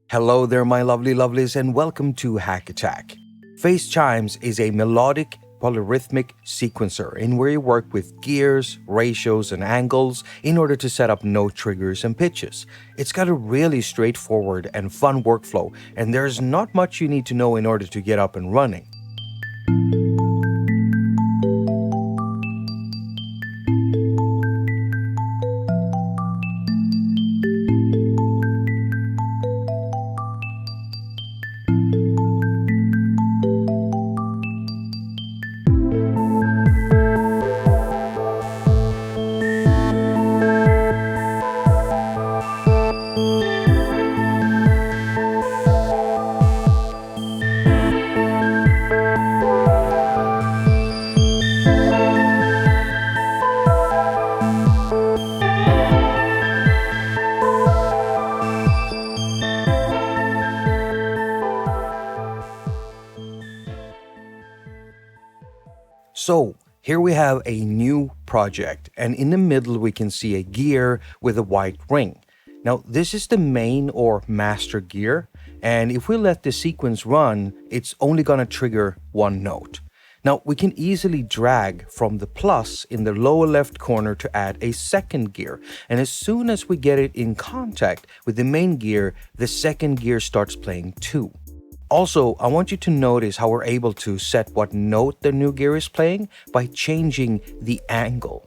Hello there, my lovely lovelies, and welcome to haQ. Phase Chimes is a melodic polyrhythmic sequencer in where you work with gears, ratios, and angles in order to set up note triggers and pitches. It's got a really straightforward and fun workflow, and there's not much you need to know in order to get up and running. So here we have a new project, and in the middle we can see a gear with a white ring. Now this is the main or master gear, and if we let the sequence run, it's only going to trigger one note. Now we can easily drag from the plus in the lower left corner to add a second gear, and as soon as we get it in contact with the main gear, the second gear starts playing too. Also, I want you to notice how we're able to set what note the new gear is playing by changing the angle.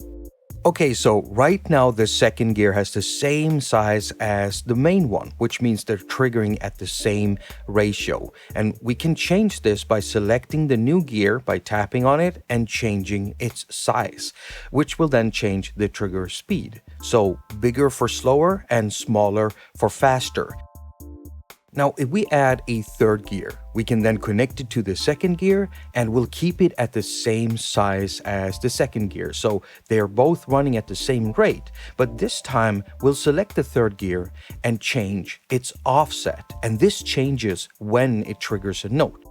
Okay, so right now the second gear has the same size as the main one, which means they're triggering at the same ratio. And we can change this by selecting the new gear by tapping on it and changing its size, which will then change the trigger speed. So bigger for slower and smaller for faster. Now, if we add a third gear, we can then connect it to the second gear and we'll keep it at the same size as the second gear. So they are both running at the same rate, but this time we'll select the third gear and change its offset. And this changes when it triggers a note.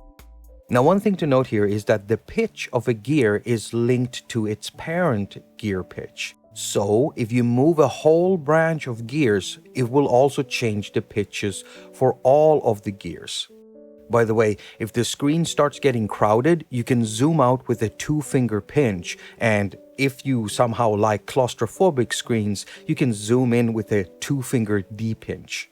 Now, one thing to note here is that the pitch of a gear is linked to its parent gear pitch. So, if you move a whole branch of gears, it will also change the pitches for all of the gears. By the way, if the screen starts getting crowded, you can zoom out with a 2-finger pinch, and if you somehow like claustrophobic screens, you can zoom in with a 2-finger D-pinch.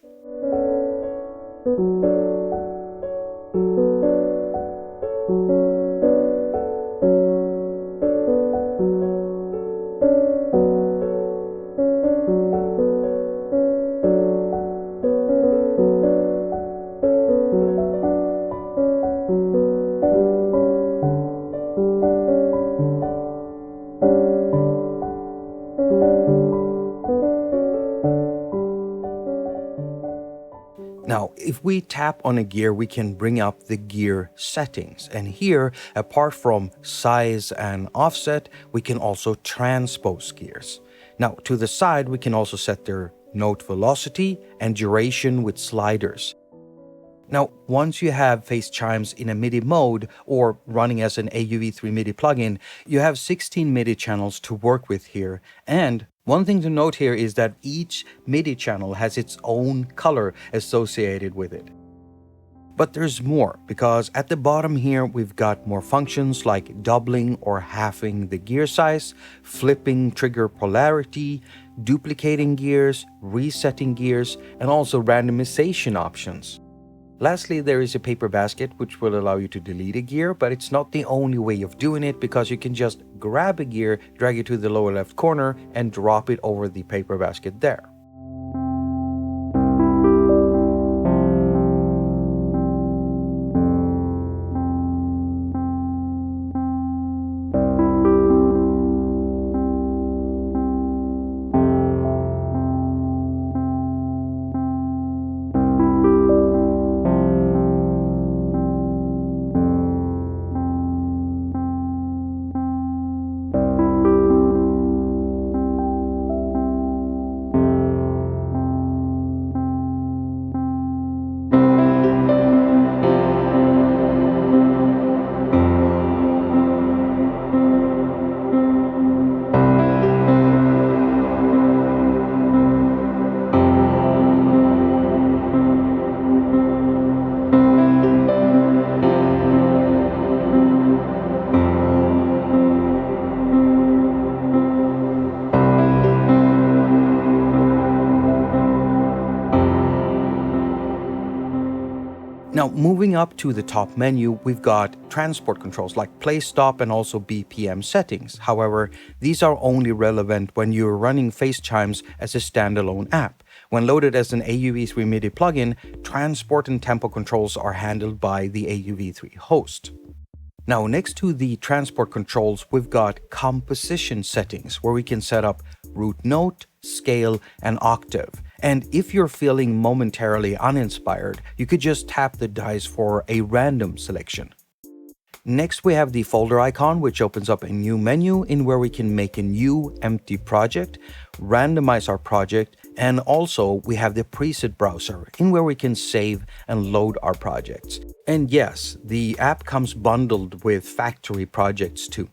Now, if we tap on a gear, we can bring up the gear settings. And here, apart from size and offset, we can also transpose gears. Now, to the side, we can also set their note velocity and duration with sliders. Now, once you have Phase Chimes in a MIDI mode or running as an AUv3 MIDI plugin, you have 16 MIDI channels to work with here. And one thing to note here is that each MIDI channel has its own color associated with it. But there's more, because at the bottom here we've got more functions like doubling or halving the gear size, flipping trigger polarity, duplicating gears, resetting gears, and also randomization options. Lastly, there is a paper basket which will allow you to delete a gear, but it's not the only way of doing it because you can just grab a gear, drag it to the lower left corner, and drop it over the paper basket there. Now, moving up to the top menu, we've got transport controls like play, stop, and also BPM settings. However, these are only relevant when you're running Chimes as a standalone app. When loaded as an AUv3 MIDI plugin, transport and tempo controls are handled by the AUv3 host. Now, next to the transport controls, we've got composition settings where we can set up root note, scale, and octave. And if you're feeling momentarily uninspired, you could just tap the dice for a random selection. Next, we have the folder icon, which opens up a new menu in where we can make a new empty project, randomize our project, and also we have the preset browser in where we can save and load our projects. And yes, the app comes bundled with factory projects too.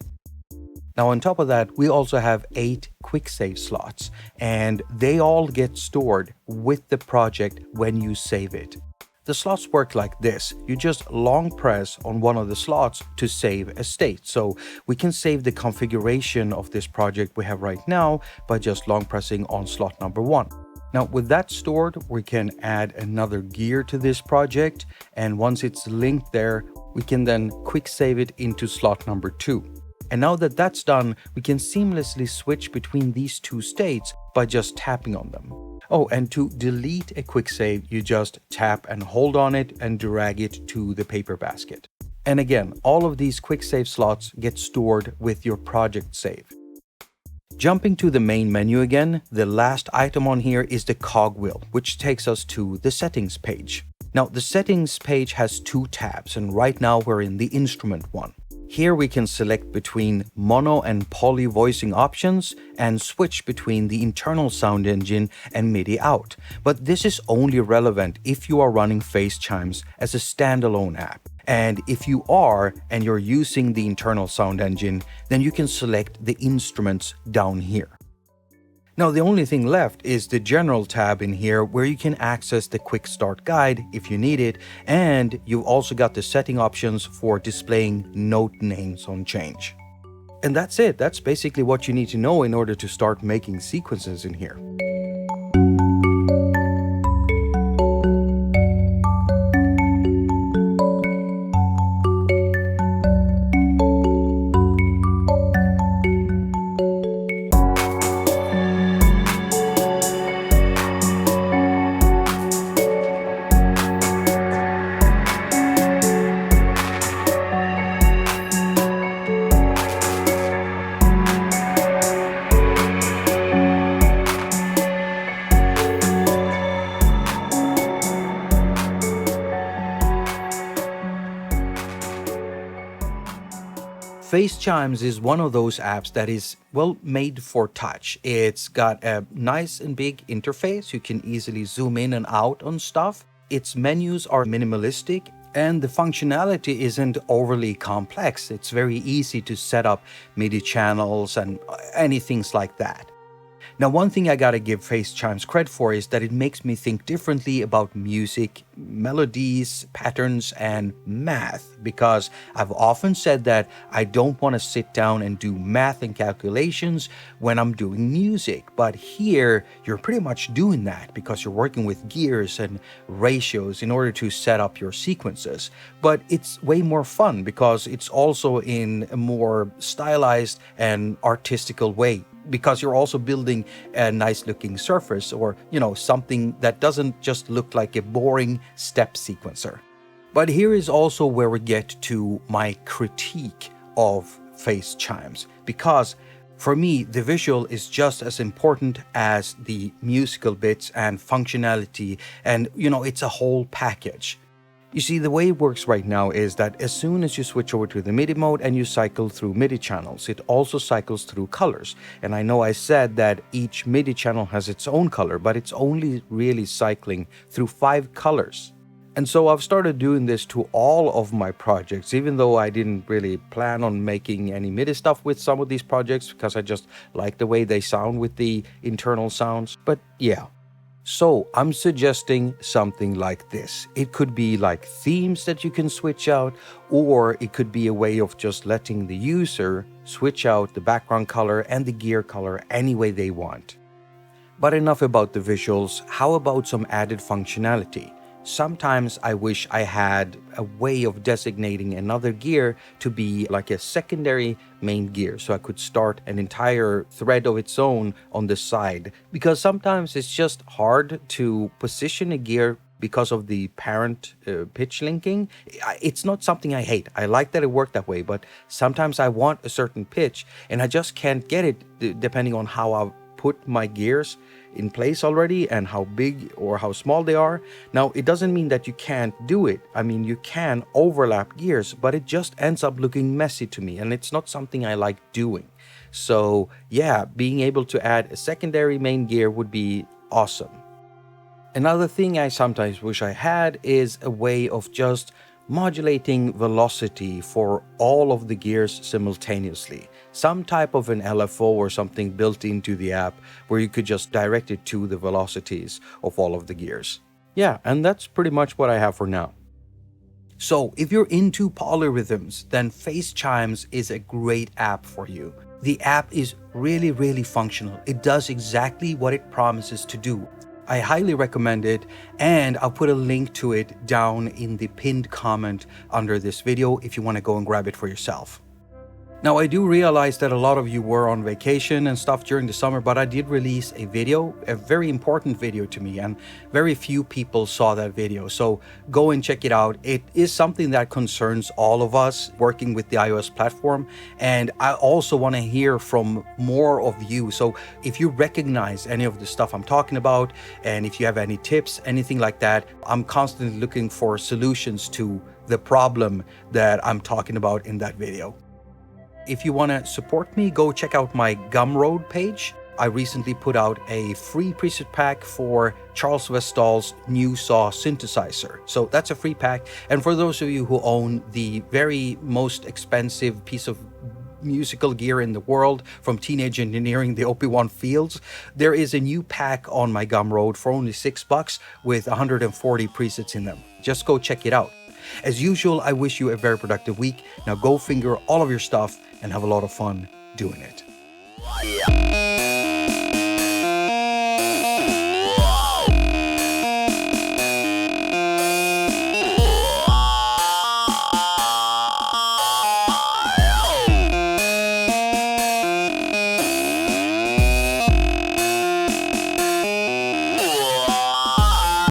Now, on top of that, we also have 8 quick save slots, and they all get stored with the project when you save it. The slots work like this. You just long press on one of the slots to save a state. So we can save the configuration of this project we have right now by just long pressing on slot number 1. Now, with that stored, we can add another gear to this project, and once it's linked there, we can then quick save it into slot number 2. And now that that's done, we can seamlessly switch between these two states by just tapping on them. Oh, and to delete a quick save, you just tap and hold on it and drag it to the paper basket. And again, all of these quick save slots get stored with your project save. Jumping to the main menu again, the last item on here is the cogwheel, which takes us to the settings page. Now, the settings page has 2 tabs, and right now we're in the instrument one. Here we can select between mono and poly voicing options and switch between the internal sound engine and MIDI out. But this is only relevant if you are running Chimes as a standalone app. And if you are and you're using the internal sound engine, then you can select the instruments down here. Now, the only thing left is the General tab in here where you can access the Quick Start Guide if you need it, and you've also got the setting options for displaying note names on change. And that's it. That's basically what you need to know in order to start making sequences in here. Chimes is one of those apps that is, well, made for touch. It's got a nice and big interface. You can easily zoom in and out on stuff. Its menus are minimalistic, and the functionality isn't overly complex. It's very easy to set up MIDI channels and anything like that. Now, one thing I gotta give Chimes credit for is that it makes me think differently about music, melodies, patterns, and math, because I've often said that I don't want to sit down and do math and calculations when I'm doing music. But here, you're pretty much doing that because you're working with gears and ratios in order to set up your sequences. But it's way more fun because it's also in a more stylized and artistical way, because you're also building a nice looking surface, or something that doesn't just look like a boring step sequencer. But here is also where we get to my critique of Chimes, because for me the visual is just as important as the musical bits and functionality, and it's a whole package. You see, the way it works right now is that as soon as you switch over to the MIDI mode and you cycle through MIDI channels, it also cycles through colors. And I know I said that each MIDI channel has its own color, but it's only really cycling through 5 colors. And so I've started doing this to all of my projects, even though I didn't really plan on making any MIDI stuff with some of these projects, because I just like the way they sound with the internal sounds. But yeah. So I'm suggesting something like this. It could be like themes that you can switch out, or it could be a way of just letting the user switch out the background color and the gear color any way they want. But enough about the visuals. How about some added functionality? Sometimes I wish I had a way of designating another gear to be like a secondary main gear, so I could start an entire thread of its own on the side, because sometimes it's just hard to position a gear because of the parent pitch linking. It's not something I hate. I like that it worked that way, but sometimes I want a certain pitch and I just can't get it depending on how I put my gears in place already and how big or how small they are. Now, it doesn't mean that you can't do it. I mean, you can overlap gears, but it just ends up looking messy to me, and it's not something I like doing. So yeah, being able to add a secondary main gear would be awesome. Another thing I sometimes wish I had is a way of just modulating velocity for all of the gears simultaneously. Some type of an LFO or something built into the app where you could just direct it to the velocities of all of the gears. Yeah, and that's pretty much what I have for now. So if you're into polyrhythms, then Chimes is a great app for you. The app is really functional. It does exactly what it promises to do. I highly recommend it, and I'll put a link to it down in the pinned comment under this video if you want to go and grab it for yourself. Now, I do realize that a lot of you were on vacation and stuff during the summer, but I did release a video, a very important video to me, and very few people saw that video. So go and check it out. It is something that concerns all of us working with the iOS platform. And I also want to hear from more of you. So if you recognize any of the stuff I'm talking about, and if you have any tips, anything like that, I'm constantly looking for solutions to the problem that I'm talking about in that video. If you want to support me, go check out my Gumroad page. I recently put out a free preset pack for Charles Westall's new Saw synthesizer. So that's a free pack. And for those of you who own the very most expensive piece of musical gear in the world from Teenage Engineering, the OP1 Fields, there is a new pack on my Gumroad for only $6 with 140 presets in them. Just go check it out. As usual, I wish you a very productive week. Now go finger all of your stuff and have a lot of fun doing it.